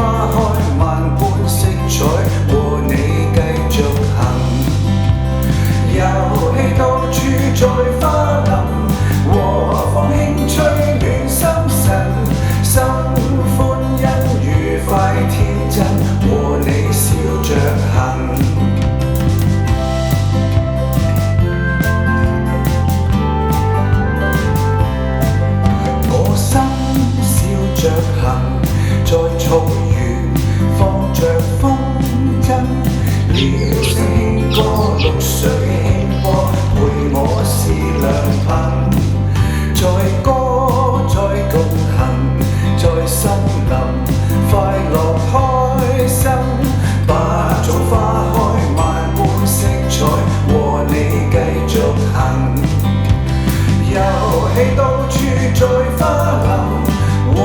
花開萬般色彩，和你繼續行。遊戲到處在花林，和放輕吹暖心神，心歡欣愉快天真，和你笑着行。我心笑着行，在草原放着風箏，聊聲輕歌，綠水輕波，陪我是良朋。在歌在共行，在森林快樂開心，把種花開萬般色彩，和你繼續行。遊戲到處在花林，和